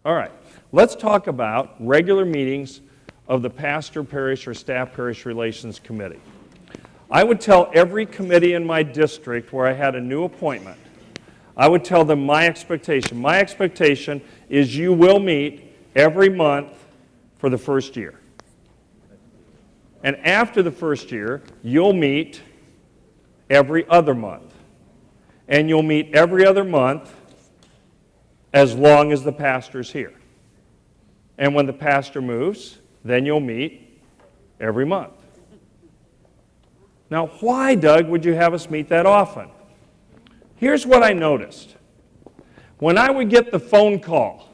All right, let's talk about regular meetings of the pastor parish or staff parish relations committee. I would tell every committee in my district where I had a new appointment, I would tell them my expectation. My expectation is you will meet every month for the first year. And after the first year, you'll meet every other month. And you'll meet every other month as long as the pastor's here. And when the pastor moves, then you'll meet every month. Now, why, Doug, would you have us meet that often? Here's what I noticed. When I would get the phone call,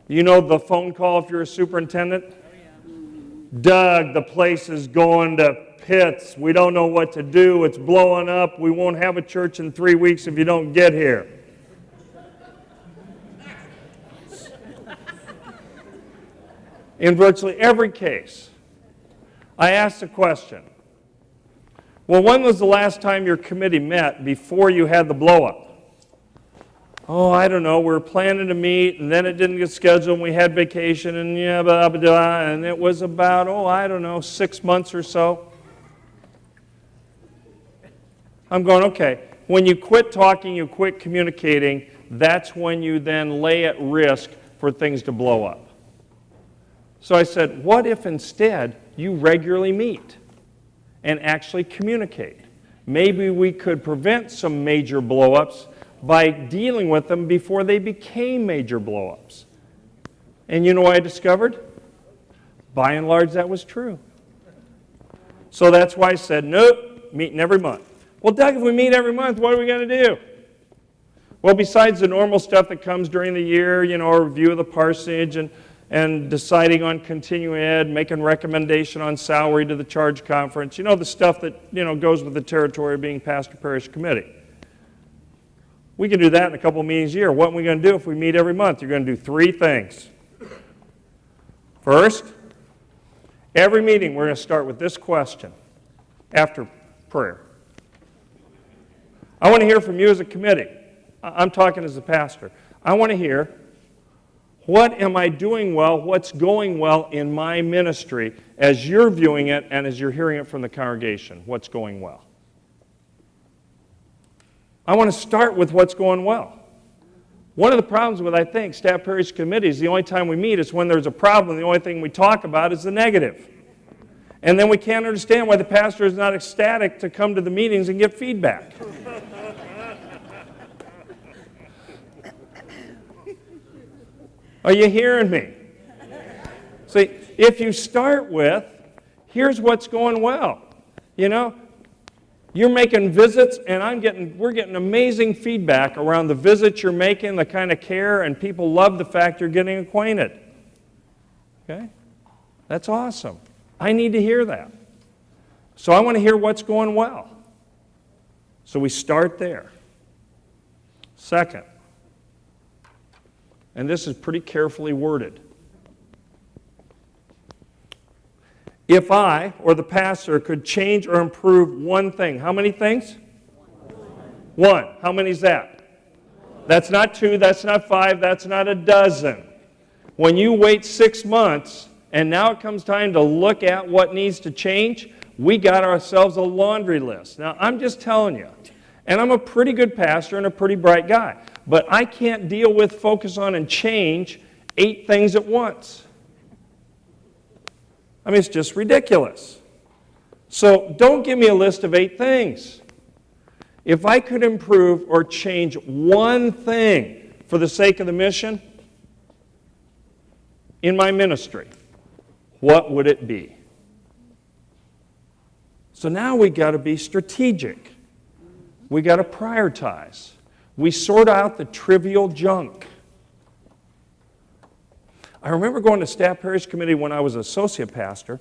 you know the phone call if you're a superintendent? Doug, the place is going to pits. We don't know what to do. It's blowing up. We won't have a church in 3 weeks if you don't get here. In virtually every case, I asked the question, well, when was the last time your committee met before you had the blow-up? Oh, I don't know. We were planning to meet, and then it didn't get scheduled, and we had vacation, and yeah, blah, blah, blah, and it was about, 6 months or so. I'm going, okay, when you quit talking, you quit communicating, that's when you then lay at risk for things to blow up. So I said, what if instead you regularly meet and actually communicate? Maybe we could prevent some major blow-ups by dealing with them before they became major blow-ups. And you know what I discovered? By and large, that was true. So that's why I said, nope, meeting every month. Well, Doug, if we meet every month, what are we going to do? Well, besides the normal stuff that comes during the year, a review of the parsonage and deciding on continuing ed, making recommendation on salary to the charge conference, the stuff that, goes with the territory of being pastor parish committee. We can do that in a couple of meetings a year. What are we going to do if we meet every month? You're going to do 3 things. First, every meeting we're going to start with this question after prayer. I want to hear from you as a committee. I'm talking as a pastor. I want to hear, what am I doing well? What's going well in my ministry as you're viewing it and as you're hearing it from the congregation? What's going well? I want to start with what's going well. One of the problems with, I think, staff parish committees, the only time we meet is when there's a problem. The only thing we talk about is the negative. And then we can't understand why the pastor is not ecstatic to come to the meetings and get feedback. Are you hearing me? See, if you start with, here's what's going well. You're making visits, and we're getting amazing feedback around the visits you're making, the kind of care, and people love the fact you're getting acquainted. Okay? That's awesome. I need to hear that. So I want to hear what's going well. So we start there. Second, and this is pretty carefully worded. If I, or the pastor, could change or improve one thing, how many things? One. How many is that? That's not 2, that's not 5, that's not a dozen. When you wait 6 months, and now it comes time to look at what needs to change, we got ourselves a laundry list. Now, I'm just telling you, and I'm a pretty good pastor and a pretty bright guy, but I can't deal with, focus on, and change 8 things at once. I mean, it's just ridiculous. So don't give me a list of 8 things. If I could improve or change one thing for the sake of the mission in my ministry, what would it be? So now we got to be strategic. We got to prioritize. We sort out the trivial junk. I remember going to staff parish committee when I was associate pastor,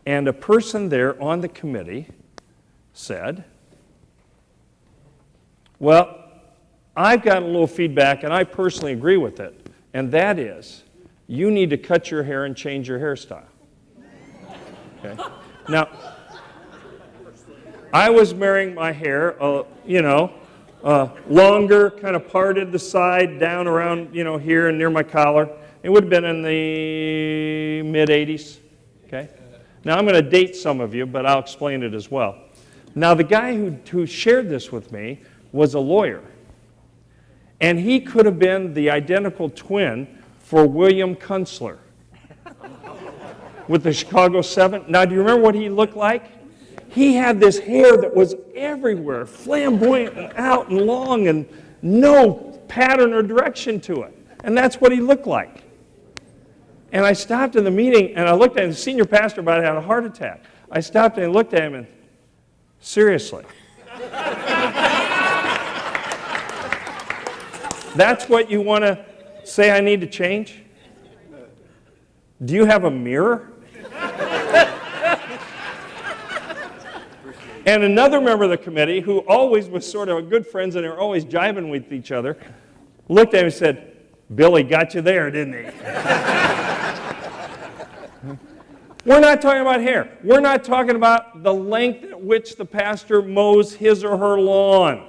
and a person there on the committee said, well, I've got a little feedback, and I personally agree with it, and that is, you need to cut your hair and change your hairstyle. Okay? Now, I was wearing my hair, Longer, kind of parted the side down around, here and near my collar. It would have been in the mid-'80s, okay? Now, I'm going to date some of you, but I'll explain it as well. Now, the guy who shared this with me was a lawyer. And he could have been the identical twin for William Kunstler with the Chicago 7. Now, do you remember what he looked like? He had this hair that was everywhere, flamboyant and out and long and no pattern or direction to it. And that's what he looked like. And I stopped in the meeting and I looked at him. The senior pastor about had a heart attack. I stopped and looked at him and, seriously. That's what you want to say I need to change? Do you have a mirror? And another member of the committee, who always was sort of good friends and they were always jibing with each other, looked at him and said, Billy got you there, didn't he? We're not talking about hair. We're not talking about the length at which the pastor mows his or her lawn.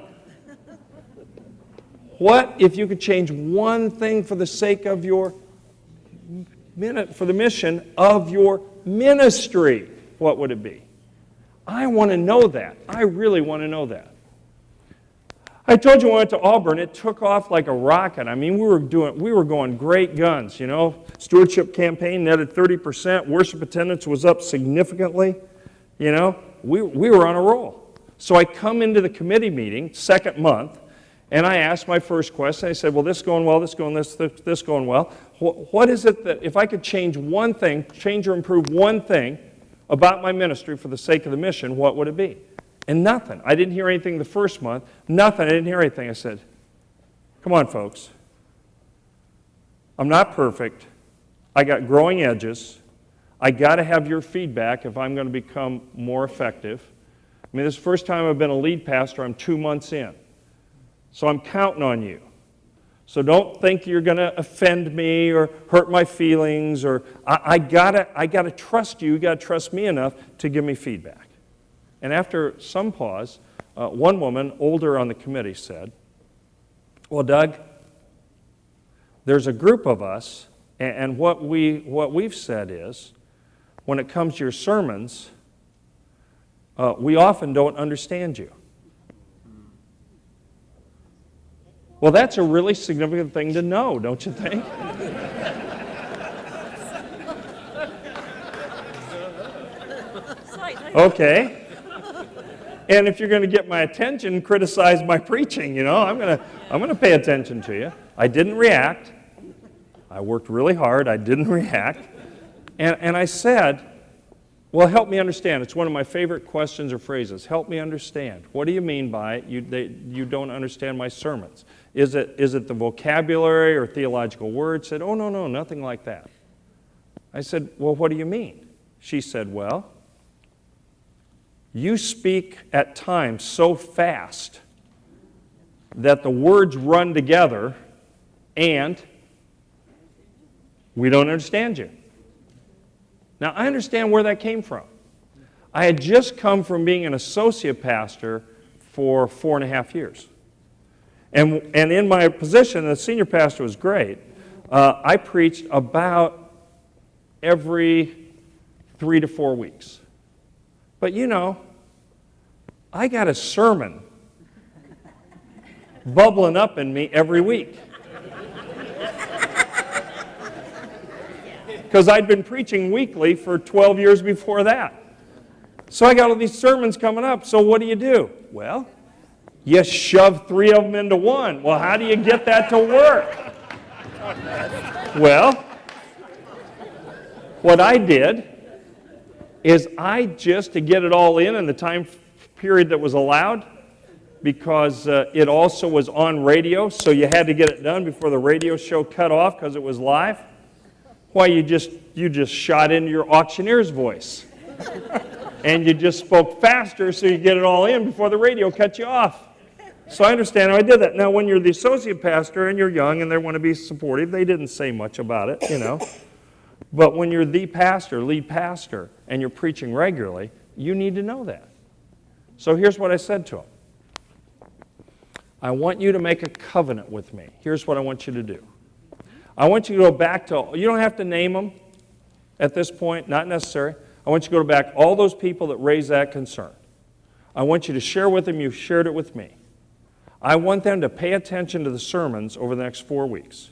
What if you could change one thing for the sake of your for the mission of your ministry? What would it be? I want to know that. I really want to know that. I told you when I went to Auburn, it took off like a rocket. I mean, we were going great guns, Stewardship campaign netted 30%. Worship attendance was up significantly. We were on a roll. So I come into the committee meeting, second month, and I asked my first question. I said, well, this going well, this going well. What is it that, if I could change one thing, change or improve one thing about my ministry for the sake of the mission, what would it be? And nothing. I didn't hear anything the first month. Nothing. I didn't hear anything. I said, come on, folks. I'm not perfect. I got growing edges. I got to have your feedback if I'm going to become more effective. I mean, this is the first time I've been a lead pastor. I'm 2 months in. So I'm counting on you. So don't think you're going to offend me or hurt my feelings. Or I gotta trust you. You got to trust me enough to give me feedback. And after some pause, one woman, older on the committee, said, well, Doug, there's a group of us, and what we've said is, when it comes to your sermons, we often don't understand you. Well, that's a really significant thing to know, don't you think? Okay. And if you're going to get my attention, criticize my preaching, I'm going to pay attention to you. I didn't react. I worked really hard. I didn't react. And I said, well, help me understand. It's one of my favorite questions or phrases. Help me understand. What do you mean by you don't understand my sermons? Is it the vocabulary or theological words? Said, oh, no, nothing like that. I said, well, what do you mean? She said, well, you speak at times so fast that the words run together and we don't understand you. Now, I understand where that came from. I had just come from being an associate pastor for 4.5 years. And in my position, the senior pastor was great. I preached about every 3 to 4 weeks. But I got a sermon bubbling up in me every week. Because I'd been preaching weekly for 12 years before that. So I got all these sermons coming up. So what do? Well, you shove 3 of them into one. Well, how do you get that to work? Well, what I did is to get it all in the time period that was allowed, because it also was on radio, so you had to get it done before the radio show cut off because it was live. Why, you just shot into your auctioneer's voice. And you just spoke faster so you get it all in before the radio cut you off. So I understand how I did that. Now, when you're the associate pastor and you're young and they want to be supportive, they didn't say much about it, But when you're the pastor, lead pastor, and you're preaching regularly, you need to know that. So here's what I said to him. I want you to make a covenant with me. Here's what I want you to do. I want you to go back to, you don't have to name them at this point, not necessary. I want you to go back all those people that raised that concern. I want you to share with them, you've shared it with me. I want them to pay attention to the sermons over the next 4 weeks.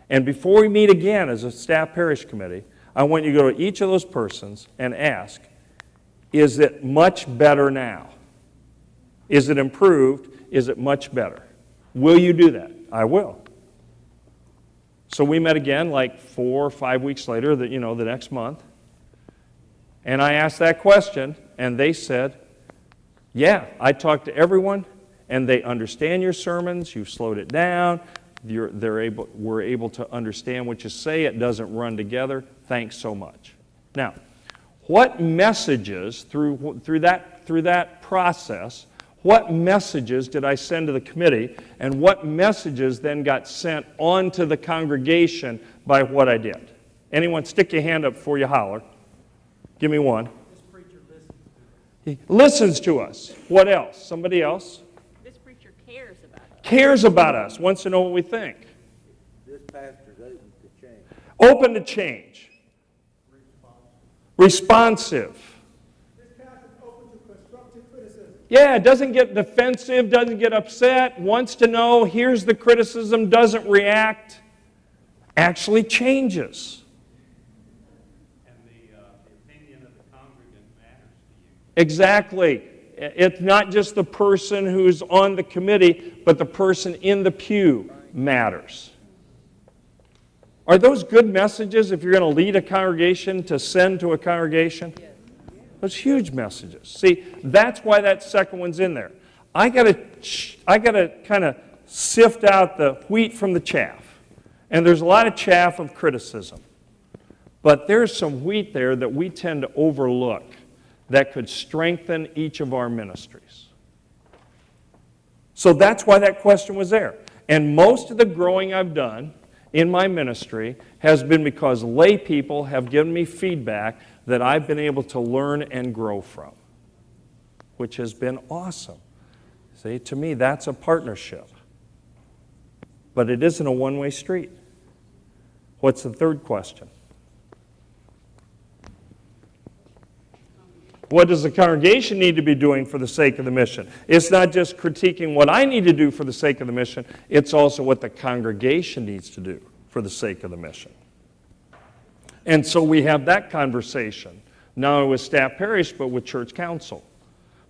And before we meet again as a staff parish committee, I want you to go to each of those persons and ask, is it much better now? Is it improved? Is it much better? Will you do that? I will. So we met again like 4 or 5 weeks later, the next month. And I asked that question, and they said, yeah, I talked to everyone, and they understand your sermons, you've slowed it down, we're able to understand what you say, it doesn't run together, thanks so much. Now, what messages through that process, what messages did I send to the committee, and what messages then got sent on to the congregation by what I did? Anyone, stick your hand up before you holler. Give me one. This preacher listens to us. He listens to us. What else? Somebody else? This preacher cares about us. Cares about us, wants to know what we think. This pastor's open to change. Open to change. Responsive. This pastor's open to constructive criticism. Yeah, doesn't get defensive, doesn't get upset, wants to know, here's the criticism, doesn't react, actually changes. And the opinion of the congregant matters to you. Exactly. It's not just the person who's on the committee, but the person in the pew matters. Are those good messages if you're going to lead a congregation to send to a congregation? Yes. Those huge messages. See, that's why that second one's in there. I got to kind of sift out the wheat from the chaff. And there's a lot of chaff of criticism. But there's some wheat there that we tend to overlook that could strengthen each of our ministries. So that's why that question was there. And most of the growing I've done in my ministry has been because lay people have given me feedback that I've been able to learn and grow from, which has been awesome. See, to me, that's a partnership. But it isn't a one-way street. What's the third question? What does the congregation need to be doing for the sake of the mission? It's not just critiquing what I need to do for the sake of the mission, it's also what the congregation needs to do for the sake of the mission. And so we have that conversation, not only with staff parish, but with church council.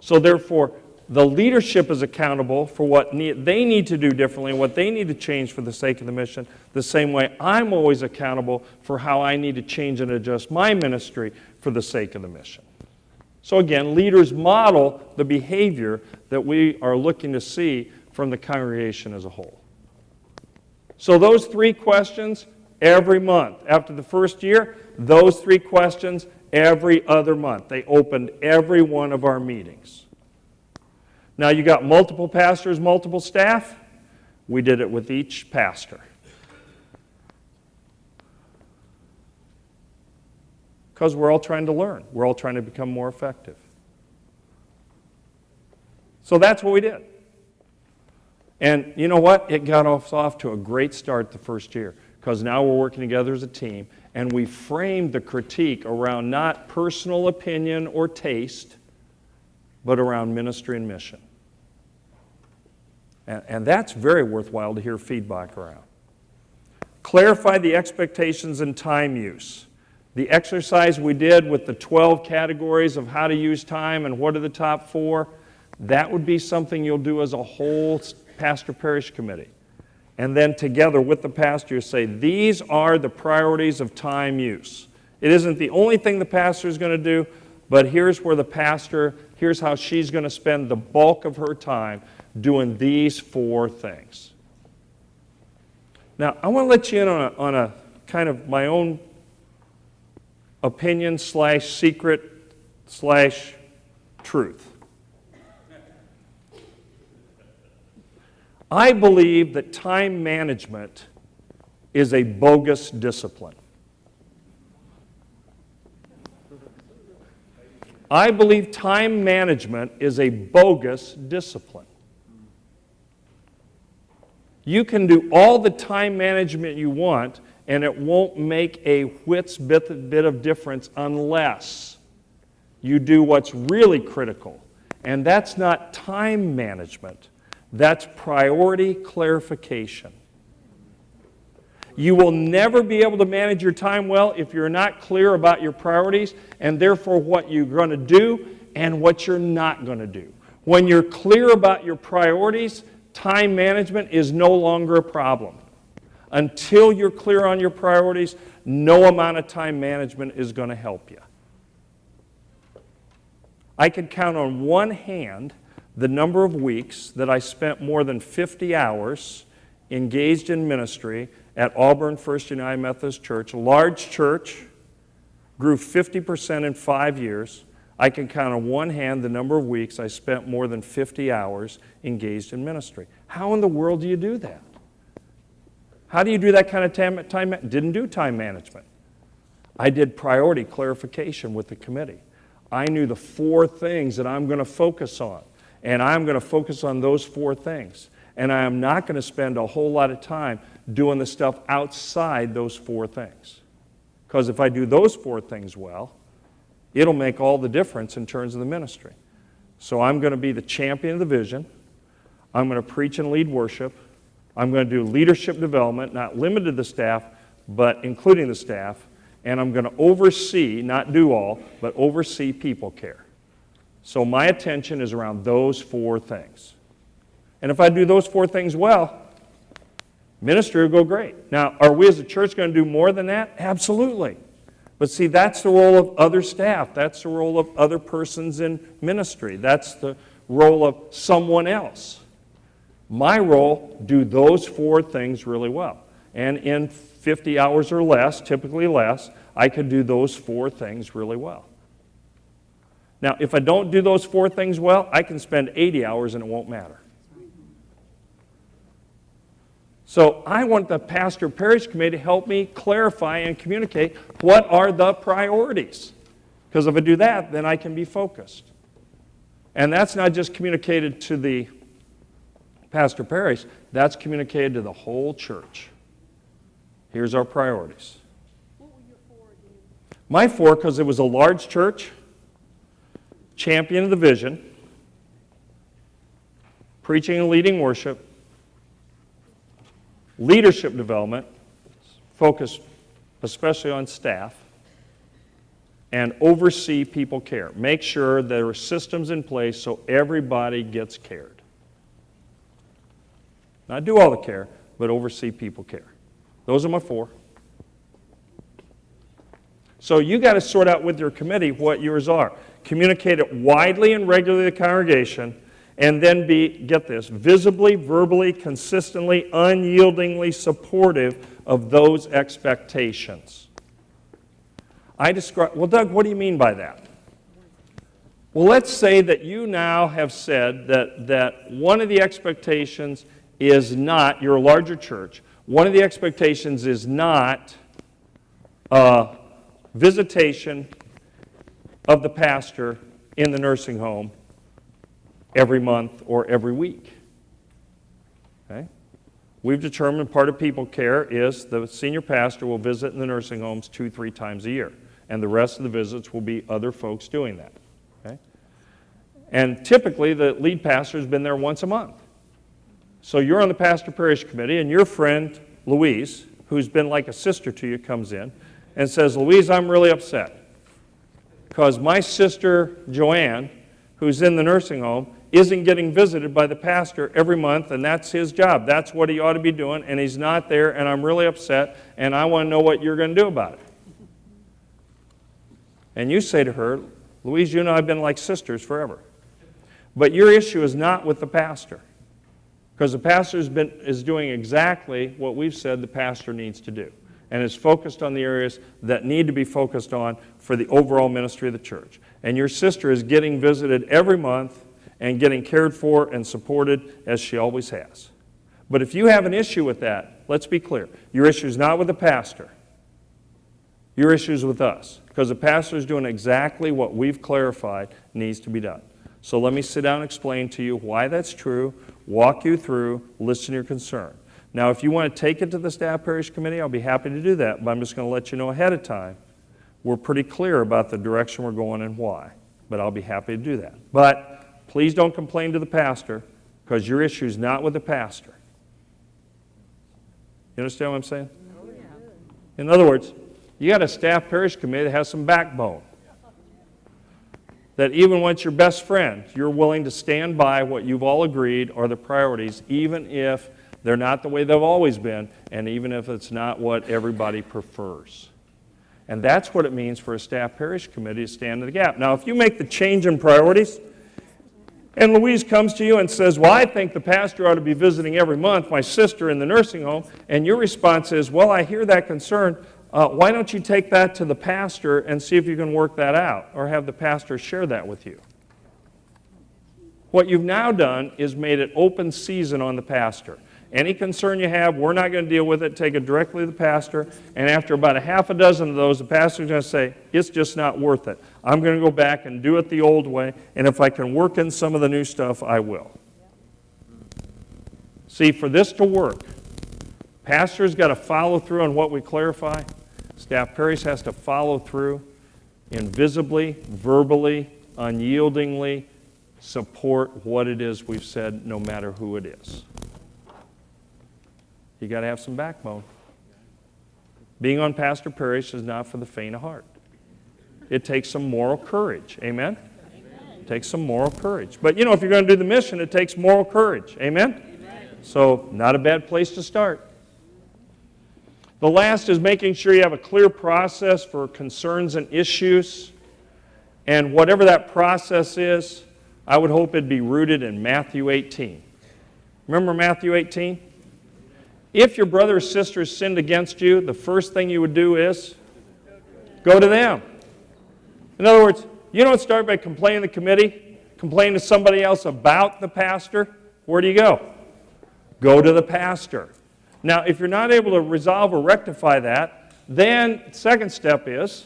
So therefore, the leadership is accountable for what they need to do differently and what they need to change for the sake of the mission, the same way I'm always accountable for how I need to change and adjust my ministry for the sake of the mission. So again, leaders model the behavior that we are looking to see from the congregation as a whole. So those 3 questions every month. After the first year, those 3 questions every other month. They opened every one of our meetings. Now you got multiple pastors, multiple staff. We did it with each pastor. Because we're all trying to learn. We're all trying to become more effective. So that's what we did. And you know what? It got off to a great start the first year, because now we're working together as a team, and we framed the critique around not personal opinion or taste, but around ministry and mission. And that's very worthwhile to hear feedback around. Clarify the expectations and time use. The exercise we did with the 12 categories of how to use time and what are the top 4, that would be something you'll do as a whole pastor parish committee. And then together with the pastor, you say, these are the priorities of time use. It isn't the only thing the pastor is going to do, but here's how she's going to spend the bulk of her time doing these 4 things. Now, I want to let you in on a kind of my own opinion / secret / truth. I believe that time management is a bogus discipline. I believe time management is a bogus discipline. You can do all the time management you want, and it won't make a whit's bit of difference unless you do what's really critical. And that's not time management. That's priority clarification. You will never be able to manage your time well if you're not clear about your priorities and therefore what you're going to do and what you're not going to do. When you're clear about your priorities, time management is no longer a problem. Until you're clear on your priorities, no amount of time management is going to help you. I could count on one hand the number of weeks that I spent more than 50 hours engaged in ministry at Auburn First United Methodist Church, a large church, grew 50% in 5 years. I can count on one hand the number of weeks I spent more than 50 hours engaged in ministry. How in the world do you do that? How do you do that kind of time? Didn't do time management. I did priority clarification with the committee. I knew the 4 things that I'm going to focus on, and I'm going to focus on those 4 things. And I am not going to spend a whole lot of time doing the stuff outside those 4 things. Because if I do those 4 things well, it'll make all the difference in terms of the ministry. So I'm going to be the champion of the vision. I'm going to preach and lead worship. I'm going to do leadership development, not limited to the staff, but including the staff. And I'm going to oversee, not do all, but oversee people care. So my attention is around those 4 things. And if I do those 4 things well, ministry will go great. Now, are we as a church going to do more than that? Absolutely. But see, that's the role of other staff. That's the role of other persons in ministry. That's the role of someone else. My role, do those 4 things really well. And in 50 hours or less, typically less, I could do those 4 things really well. Now, if I don't do those 4 things well, I can spend 80 hours and it won't matter. So I want the pastor parish committee to help me clarify and communicate what are the priorities. Because if I do that, then I can be focused. And that's not just communicated to the pastor parish, that's communicated to the whole church. Here's our priorities. What were your 4 again? My 4, because it was a large church, champion of the vision, preaching and leading worship, leadership development, focused especially on staff, and oversee people care. Make sure there are systems in place so everybody gets cared. Not do all the care, but oversee people care. Those are my 4. So you got to sort out with your committee what yours are. Communicate it widely and regularly to the congregation, and then be, get this, visibly, verbally, consistently, unyieldingly supportive of those expectations. Well, Doug, what do you mean by that? Well, let's say that you now have said that one of the expectations is not, you're a larger church, one of the expectations is not visitation of the pastor in the nursing home every month or every week. Okay? We've determined part of people care is the senior pastor will visit in the nursing homes 2-3 times a year, and the rest of the visits will be other folks doing that. Okay? And typically the lead pastor has been there once a month. So you're on the pastor parish committee, and your friend Louise, who's been like a sister to you, comes in and says, Louise, I'm really upset because my sister Joanne, who's in the nursing home, isn't getting visited by the pastor every month, and that's his job. That's what he ought to be doing, and he's not there, and I'm really upset, and I want to know what you're going to do about it. And you say to her, Louise, you know I've been like sisters forever. But your issue is not with the pastor, because the pastor is doing exactly what we've said the pastor needs to do, and is focused on the areas that need to be focused on for the overall ministry of the church. And your sister is getting visited every month and getting cared for and supported as she always has. But if you have an issue with that, let's be clear. Your issue is not with the pastor. Your issue is with us, because the pastor is doing exactly what we've clarified needs to be done. So let me sit down and explain to you why that's true, walk you through, listen to your concern. Now, if you want to take it to the staff parish committee, I'll be happy to do that, but I'm just going to let you know ahead of time. We're pretty clear about the direction we're going and why, but I'll be happy to do that. But please don't complain to the pastor, because your issue is not with the pastor. You understand what I'm saying? In other words, you got a staff parish committee that has some backbone. That even when it's your best friend, you're willing to stand by what you've all agreed are the priorities, even if they're not the way they've always been, and even if it's not what everybody prefers. And that's what it means for a staff parish committee to stand in the gap. Now, if you make the change in priorities, and Louise comes to you and says, well, I think the pastor ought to be visiting every month my sister in the nursing home, and your response is, well, I hear that concern. Why don't you take that to the pastor and see if you can work that out, or have the pastor share that with you? What you've now done is made it open season on the pastor. Any concern you have, we're not going to deal with it. Take it directly to the pastor, and after about a half a dozen of those, the pastor's going to say, it's just not worth it. I'm going to go back and do it the old way, and if I can work in some of the new stuff, I will. See, for this to work, pastor's got to follow through on what we clarify. Staff parish has to follow through invisibly, verbally, unyieldingly, support what it is we've said, no matter who it is. You got to have some backbone. Being on pastor parish is not for the faint of heart. It takes some moral courage. Amen? It takes some moral courage. But you know, if you're going to do the mission, it takes moral courage. Amen? So, not a bad place to start. The last is making sure you have a clear process for concerns and issues. And whatever that process is, I would hope it'd be rooted in Matthew 18. Remember Matthew 18? If your brother or sister sinned against you, the first thing you would do is go to them. In other words, you don't start by complaining to the committee, complain to somebody else about the pastor. Where do you go? Go to the pastor. Now, if you're not able to resolve or rectify that, then second step is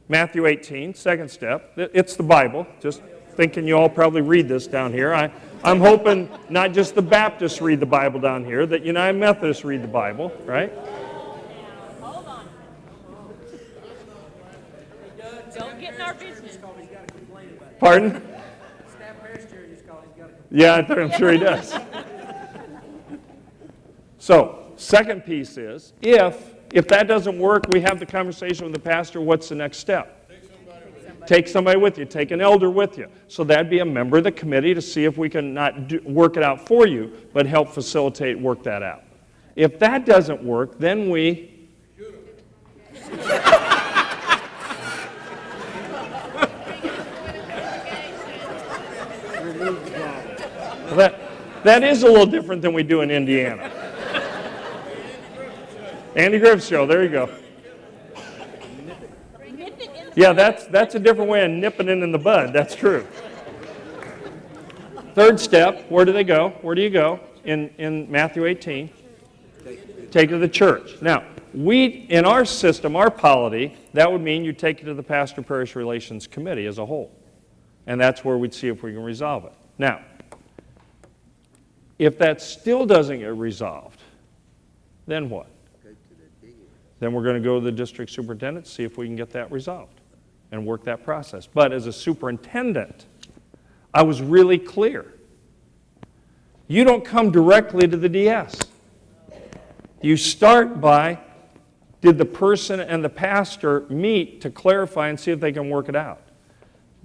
Matthew 18, second step. It's the Bible. Just thinking you all probably read this down here. I'm hoping not just the Baptists read the Bible down here, that United Methodists read the Bible, right? Hold on. Don't get in our business. Pardon? Staff parish chair just called, he's got to Yeah, I'm sure he does. So, second piece is, if that doesn't work, we have the conversation with the pastor, what's the next step? Take somebody with you. Take an elder with you. So that'd be a member of the committee to see if we can not work it out for you, but help facilitate, work that out. If that doesn't work, then we... Well, that is a little different than we do in Indiana. Andy Griff's show, there you go. Yeah, that's a different way of nipping it in the bud. That's true. Third step, where do they go? Where do you go in Matthew 18? Take it to the church. Now, in our system, our polity, that would mean you take it to the Pastor Parish Relations Committee as a whole. And that's where we'd see if we can resolve it. Now, if that still doesn't get resolved, then what? Then we're going to go to the district superintendent, see if we can get that resolved and work that process. But as a superintendent, I was really clear. You don't come directly to the DS. You start by, did the person and the pastor meet to clarify and see if they can work it out?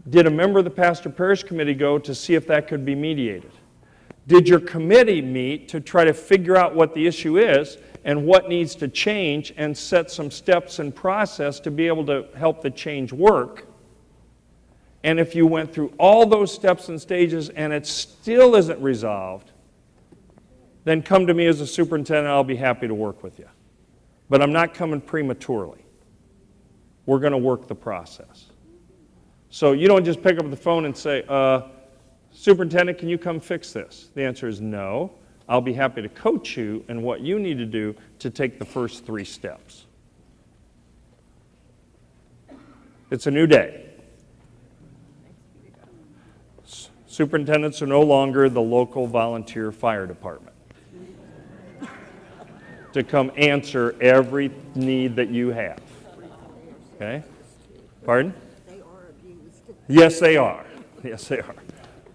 Did a member of the pastor parish committee go to see if that could be mediated? Did your committee meet to try to figure out what the issue is and what needs to change and set some steps and process to be able to help the change work? And if you went through all those steps and stages and it still isn't resolved, then come to me as a superintendent. I'll be happy to work with you. But I'm not coming prematurely. We're going to work the process. So you don't just pick up the phone and say, Superintendent, can you come fix this? The answer is no. I'll be happy to coach you in what you need to do to take the first 3 steps. It's a new day. Superintendents are no longer the local volunteer fire department. to come answer every need that you have. Okay? Pardon? They are abused. Yes, they are. Yes, they are.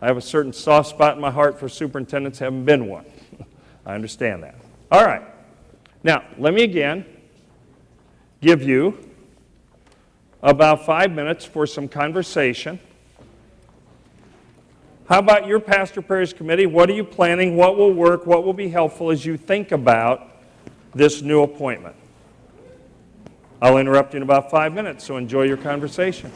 I have a certain soft spot in my heart for superintendents, haven't been one. I understand that. All right. Now, let me again give you about 5 minutes for some conversation. How about your Pastor Parish Committee? What are you planning? What will work? What will be helpful as you think about this new appointment? I'll interrupt you in about 5 minutes, so enjoy your conversation.